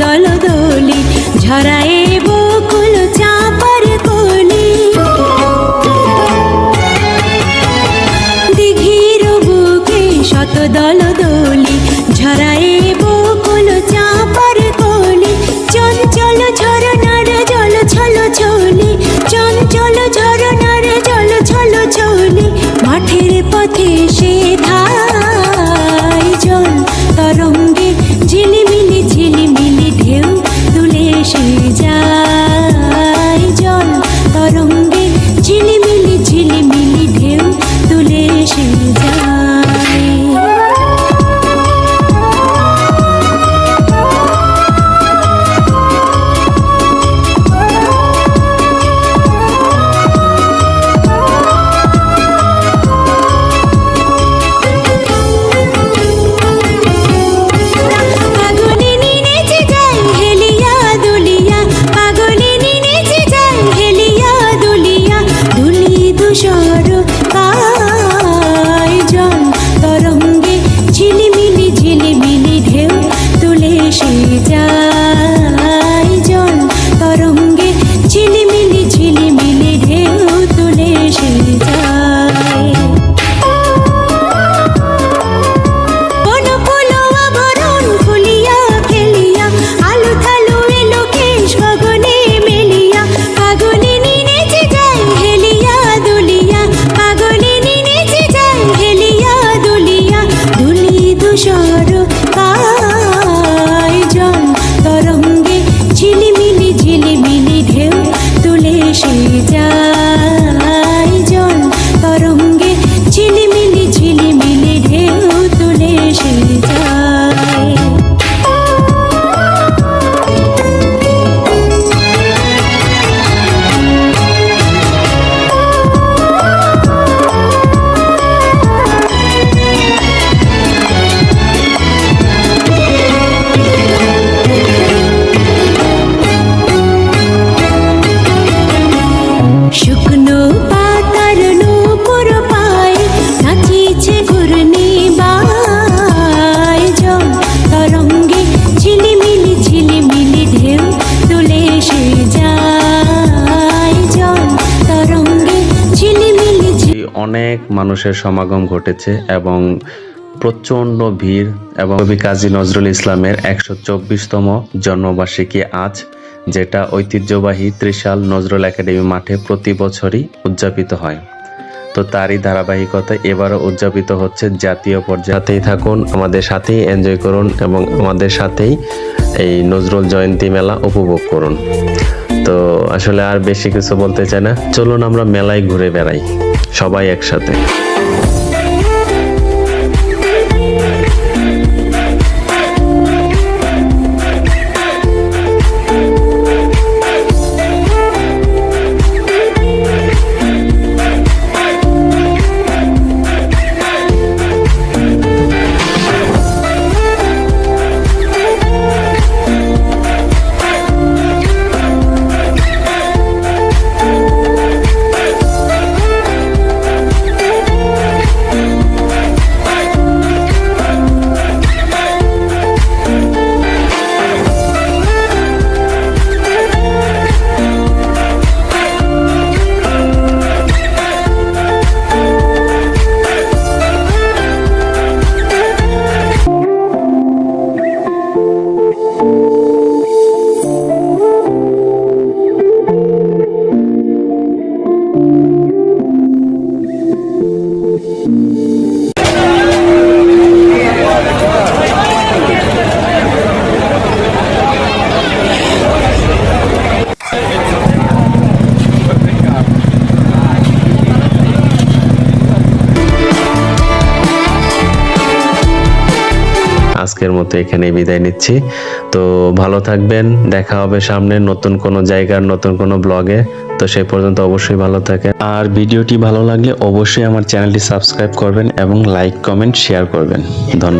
দল দলি ঝরায় বকুল চাপার কলি। দিঘির বুকে শত দল দলি ঝরায় বকুল চাপার কলি। চঞ্চল ঝরনার জল ছল ছলি, চঞ্চল ঝরনার জল ছল ছলি। মাঠের পথে সে ধায় জল তরঙ্গে ঝিলিমিলি ঝিলিমিলি ঢেউ তুলে সে যায়। জল তরঙ্গে ঝিলিমিলি ঝিলিমিলি ঢেউ তুলে সে যায়। শুকনো পাতার নূপুর পায়ে নাচিছে ঘূর্ণিবায়। জল তরঙ্গে ঝিলিমিলি ঝিলিমিলি ঢেউ তুলে সে যায়। জল তরঙ্গে ঝিলিমিলি। অনেক মানুষের সমাগম ঘটেছে এবং প্রচণ্ড ভিড় এবং কবি কাজী নজরুল ইসলামের ১২৪তম জন্মবার্ষিকী আজ, যেটা ঐতিহ্যবাহী ত্রিশাল নজরুল একাডেমি মাঠে প্রতি বছরই উদযাপিত হয়। তো তারই ধারাবাহিকতায় এবারও উদযাপিত হচ্ছে জাতীয় পর্যায়েই। থাকুন, আমাদের সাথেই এনজয় করুন এবং আমাদের সাথেই এই নজরুল জয়ন্তী মেলা উপভোগ করুন। তো আসলে আর বেশি কিছু বলতে চাই না, চলুন আমরা মেলায় ঘুরে বেড়াই সবাই একসাথে। আজকের মতো এখানে বিদায় নিচ্ছি। তো ভালো থাকবেন, দেখা হবে সামনে নতুন কোনো জায়গার নতুন কোনো ব্লগে। তো সেই পর্যন্ত অবশ্যই ভালো থাকেন। আর ভিডিওটি ভালো লাগলে অবশ্যই আমার চ্যানেলটি সাবস্ক্রাইব করবেন এবং লাইক কমেন্ট শেয়ার করবেন। ধন্যবাদ।